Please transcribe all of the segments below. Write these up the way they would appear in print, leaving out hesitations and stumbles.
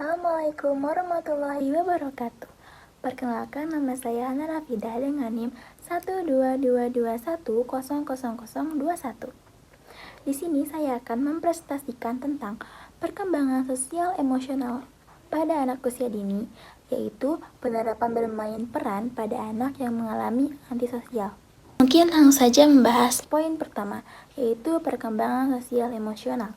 Assalamualaikum warahmatullahi wabarakatuh. Perkenalkan, nama saya Hana Rafidah dengan NIM 12221000021. Di sini saya akan mempresentasikan tentang perkembangan sosial emosional pada anak usia dini, yaitu penerapan bermain peran pada anak yang mengalami antisosial. Mungkin langsung saja membahas poin pertama, yaitu perkembangan sosial emosional.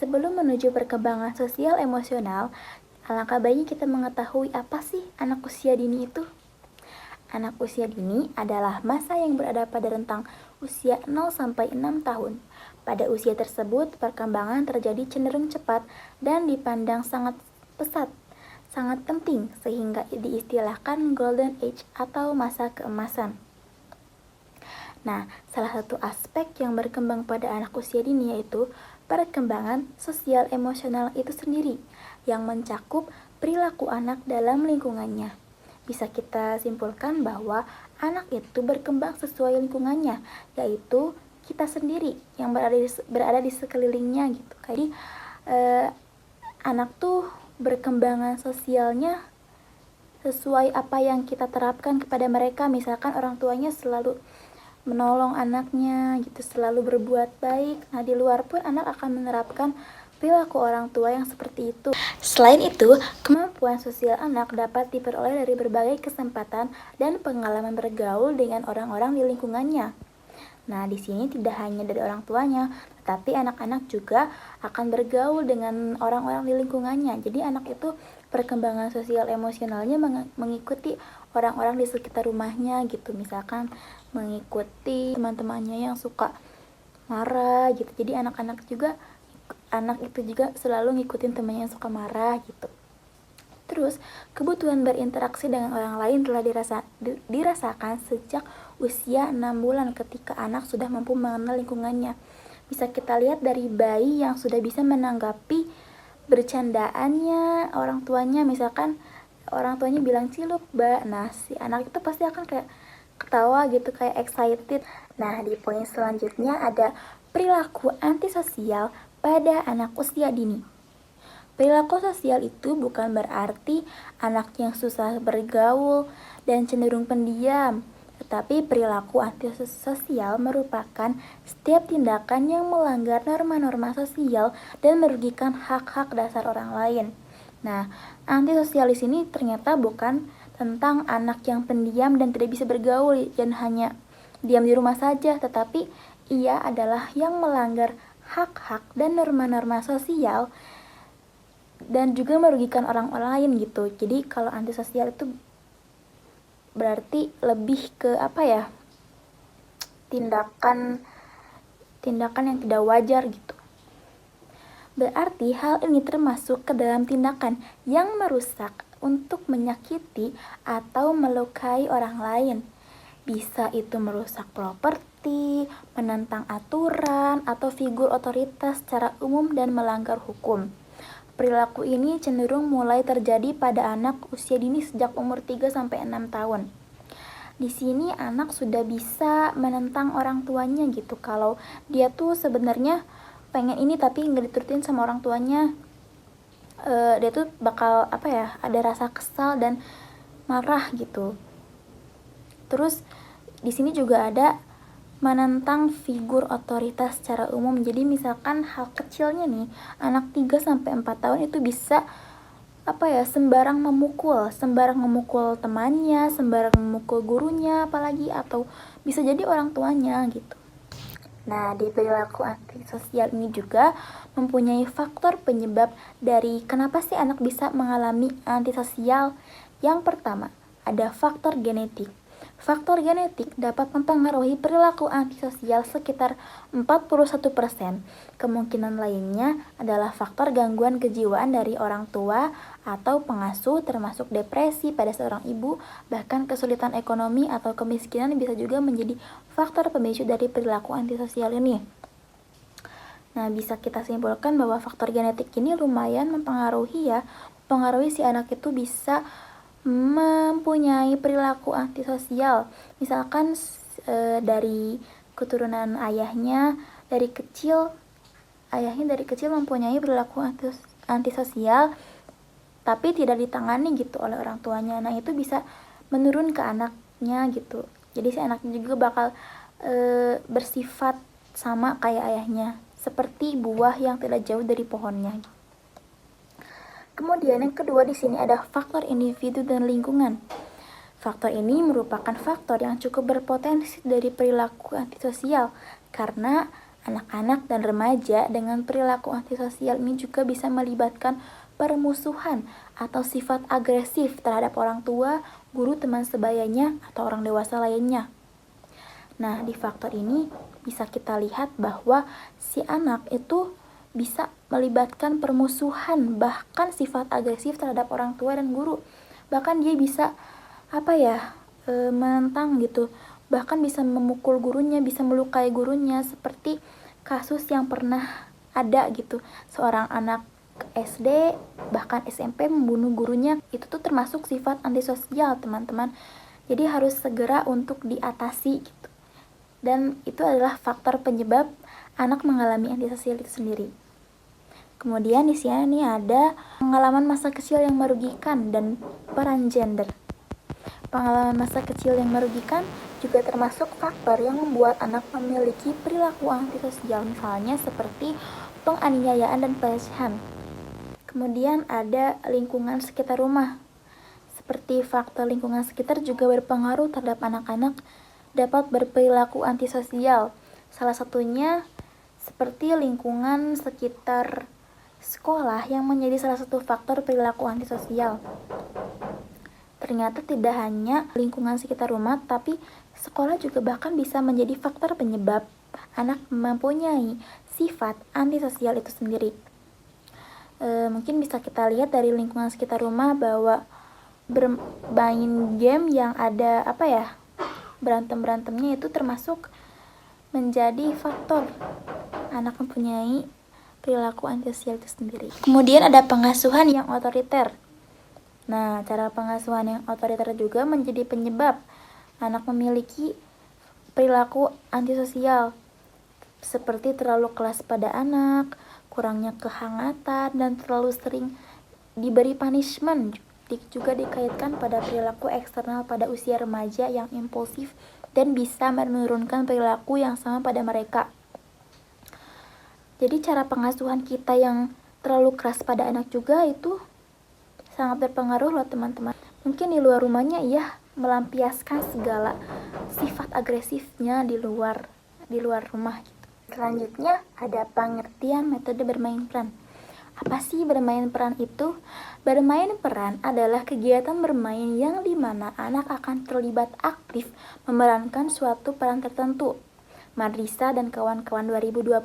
Sebelum menuju perkembangan sosial emosional, alangkah baiknya kita mengetahui apa sih anak usia dini itu. Anak usia dini adalah masa yang berada pada rentang usia 0-6 tahun. Pada usia tersebut, perkembangan terjadi cenderung cepat dan dipandang sangat pesat, sangat penting, sehingga diistilahkan golden age atau masa keemasan. Nah, salah satu aspek yang berkembang pada anak usia dini yaitu perkembangan sosial emosional itu sendiri, yang mencakup perilaku anak dalam lingkungannya. Bisa kita simpulkan bahwa anak itu berkembang sesuai lingkungannya, yaitu kita sendiri yang berada di sekelilingnya gitu. Jadi anak tuh berkembangan sosialnya sesuai apa yang kita terapkan kepada mereka. Misalkan orang tuanya selalu menolong anaknya gitu, selalu berbuat baik. Nah, di luar pun anak akan menerapkan perilaku orang tua yang seperti itu. Selain itu, kemampuan sosial anak dapat diperoleh dari berbagai kesempatan dan pengalaman bergaul dengan orang-orang di lingkungannya. Nah, di sini tidak hanya dari orang tuanya, tetapi anak-anak juga akan bergaul dengan orang-orang di lingkungannya. Jadi anak itu perkembangan sosial emosionalnya mengikuti orang-orang di sekitar rumahnya gitu. Misalkan mengikuti teman-temannya yang suka marah gitu. Jadi anak itu juga selalu ngikutin temannya yang suka marah gitu. Terus, kebutuhan berinteraksi dengan orang lain telah dirasakan sejak usia 6 bulan ketika anak sudah mampu mengenal lingkungannya. Bisa kita lihat dari bayi yang sudah bisa menanggapi bercandaannya orang tuanya. Misalkan orang tuanya bilang cilup, Mbak. Nah, si anak itu pasti akan kayak ketawa gitu, kayak excited. Nah, di poin selanjutnya ada perilaku antisosial pada anak usia dini. Perilaku sosial itu bukan berarti anak yang susah bergaul dan cenderung pendiam, tetapi perilaku antisosial merupakan setiap tindakan yang melanggar norma-norma sosial dan merugikan hak-hak dasar orang lain. Nah, antisosial di sini ternyata bukan tentang anak yang pendiam dan tidak bisa bergaul dan hanya diam di rumah saja, tetapi ia adalah yang melanggar hak-hak dan norma-norma sosial dan juga merugikan orang lain gitu. Jadi kalau antisosial itu berarti lebih ke apa ya, tindakan yang tidak wajar gitu. Berarti hal ini termasuk ke dalam tindakan yang merusak untuk menyakiti atau melukai orang lain. Bisa itu merusak properti, menentang aturan atau figur otoritas secara umum dan melanggar hukum. Perilaku ini cenderung mulai terjadi pada anak usia dini sejak umur 3-6 tahun. Di sini anak sudah bisa menentang orang tuanya gitu. Kalau dia tuh sebenarnya pengen ini tapi nggak diturutin sama orang tuanya, dia tuh bakal ada rasa kesal dan marah gitu. Terus di sini juga ada menentang figur otoritas secara umum. Jadi misalkan hal kecilnya nih, anak 3-4 tahun itu bisa sembarang memukul temannya, sembarang memukul gurunya apalagi, atau bisa jadi orang tuanya gitu. Nah, di perilaku antisosial ini juga mempunyai faktor penyebab dari kenapa sih anak bisa mengalami antisosial. Yang pertama, ada faktor genetik. Faktor genetik dapat mempengaruhi perilaku antisosial sekitar 41%. Kemungkinan lainnya adalah faktor gangguan kejiwaan dari orang tua atau pengasuh, termasuk depresi pada seorang ibu, bahkan kesulitan ekonomi atau kemiskinan bisa juga menjadi faktor pemicu dari perilaku antisosial ini. Nah, bisa kita simpulkan bahwa faktor genetik ini lumayan mempengaruhi si anak itu bisa mempunyai perilaku antisosial. Misalkan dari keturunan ayahnya dari kecil mempunyai perilaku antisosial, tapi tidak ditangani gitu oleh orang tuanya. Nah itu bisa menurun ke anaknya gitu. Jadi si anaknya juga bakal bersifat sama kayak ayahnya, seperti buah yang tidak jauh dari pohonnya. Kemudian yang kedua di sini ada faktor individu dan lingkungan. Faktor ini merupakan faktor yang cukup berpotensi dari perilaku antisosial karena anak-anak dan remaja dengan perilaku antisosial ini juga bisa melibatkan permusuhan atau sifat agresif terhadap orang tua, guru, teman sebayanya, atau orang dewasa lainnya. Nah, di faktor ini bisa kita lihat bahwa si anak itu bisa melibatkan permusuhan, bahkan sifat agresif terhadap orang tua dan guru. Bahkan dia bisa menentang gitu, bahkan bisa memukul gurunya, bisa melukai gurunya, seperti kasus yang pernah ada gitu, seorang anak SD bahkan SMP membunuh gurunya. Itu tuh termasuk sifat antisosial, teman-teman. Jadi harus segera untuk diatasi gitu. Dan itu adalah faktor penyebab anak mengalami antisosial itu sendiri. Kemudian di sini ada pengalaman masa kecil yang merugikan dan peran gender. Pengalaman masa kecil yang merugikan juga termasuk faktor yang membuat anak memiliki perilaku antisosial, misalnya seperti penganiayaan dan pelecehan. Kemudian ada lingkungan sekitar rumah. Seperti faktor lingkungan sekitar juga berpengaruh terhadap anak-anak dapat berperilaku antisosial. Salah satunya seperti lingkungan sekitar sekolah yang menjadi salah satu faktor perilaku antisosial. Ternyata tidak hanya lingkungan sekitar rumah, tapi sekolah juga bahkan bisa menjadi faktor penyebab anak mempunyai sifat antisosial itu sendiri. Mungkin bisa kita lihat dari lingkungan sekitar rumah bahwa bermain game yang ada berantem-berantemnya itu termasuk menjadi faktor anak mempunyai perilaku antisosial itu sendiri. Kemudian ada pengasuhan yang otoriter. Nah, cara pengasuhan yang otoriter juga menjadi penyebab anak memiliki perilaku antisosial, seperti terlalu keras pada anak, kurangnya kehangatan, dan terlalu sering diberi punishment. Juga dikaitkan pada perilaku eksternal pada usia remaja yang impulsif dan bisa menurunkan perilaku yang sama pada mereka. Jadi cara pengasuhan kita yang terlalu keras pada anak juga itu sangat berpengaruh loh teman-teman. Mungkin di luar rumahnya ia melampiaskan segala sifat agresifnya di luar rumah gitu. Selanjutnya ada pengertian metode bermain peran. Apa sih bermain peran itu? Bermain peran adalah kegiatan bermain yang dimana anak akan terlibat aktif memerankan suatu peran tertentu. Madrisa dan kawan-kawan 2020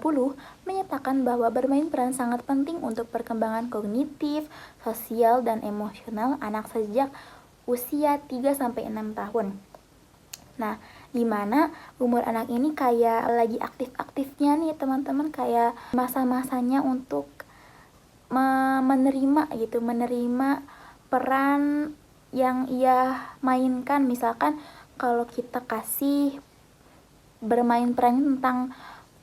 menyatakan bahwa bermain peran sangat penting untuk perkembangan kognitif, sosial, dan emosional anak sejak usia 3-6 tahun. Nah, dimana umur anak ini kayak lagi aktif-aktifnya nih teman-teman, kayak masa-masanya untuk menerima peran yang ia mainkan. Misalkan kalau kita kasih bermain peran tentang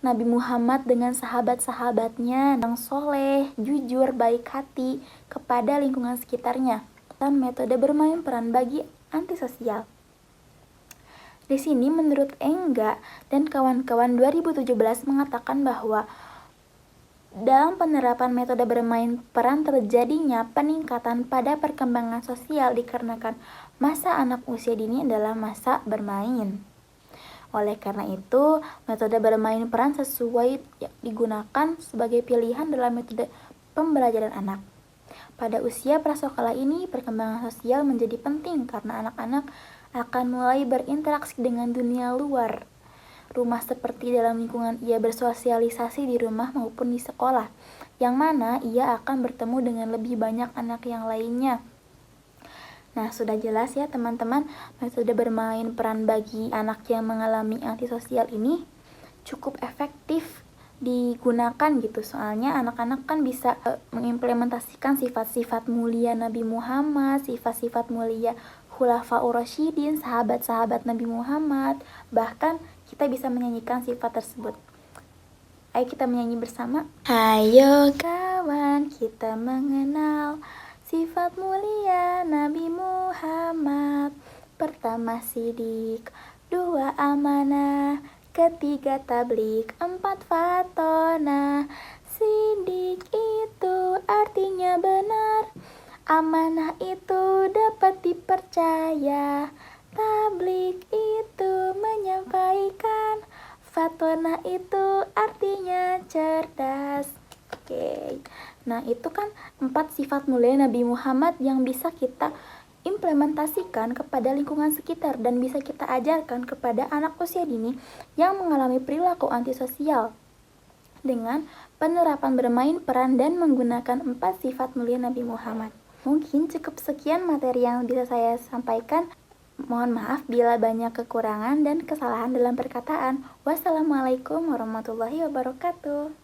Nabi Muhammad dengan sahabat-sahabatnya yang soleh, jujur, baik hati kepada lingkungan sekitarnya. Dan metode bermain peran bagi antisosial. Di sini menurut Engga dan kawan-kawan 2017 mengatakan bahwa dalam penerapan metode bermain peran terjadinya peningkatan pada perkembangan sosial dikarenakan masa anak usia dini adalah masa bermain. Oleh karena itu, metode bermain peran sesuai digunakan sebagai pilihan dalam metode pembelajaran anak. Pada usia prasekolah ini, perkembangan sosial menjadi penting karena anak-anak akan mulai berinteraksi dengan dunia luar rumah seperti dalam lingkungan ia bersosialisasi di rumah maupun di sekolah, yang mana ia akan bertemu dengan lebih banyak anak yang lainnya. Nah, sudah jelas ya teman-teman, metode bermain peran bagi anak yang mengalami antisosial ini cukup efektif digunakan gitu. Soalnya anak-anak kan bisa mengimplementasikan sifat-sifat mulia Nabi Muhammad, sifat-sifat mulia Khulafaur Rasyidin, sahabat-sahabat Nabi Muhammad. Bahkan kita bisa menyanyikan sifat tersebut. Ayo kita menyanyi bersama. Ayo kawan, kita mengenal sifat mulia Nabi Muhammad. Pertama sidik, dua amanah, ketiga tablik, empat fatona. Sidik itu artinya benar, amanah itu dapat dipercaya, tablik itu menyampaikan, fatona itu artinya cerdas. Oke. Nah, itu kan 4 sifat mulia Nabi Muhammad yang bisa kita implementasikan kepada lingkungan sekitar dan bisa kita ajarkan kepada anak usia dini yang mengalami perilaku antisosial dengan penerapan bermain peran dan menggunakan 4 sifat mulia Nabi Muhammad. Mungkin cukup sekian materi yang bisa saya sampaikan. Mohon maaf bila banyak kekurangan dan kesalahan dalam perkataan. Wassalamualaikum warahmatullahi wabarakatuh.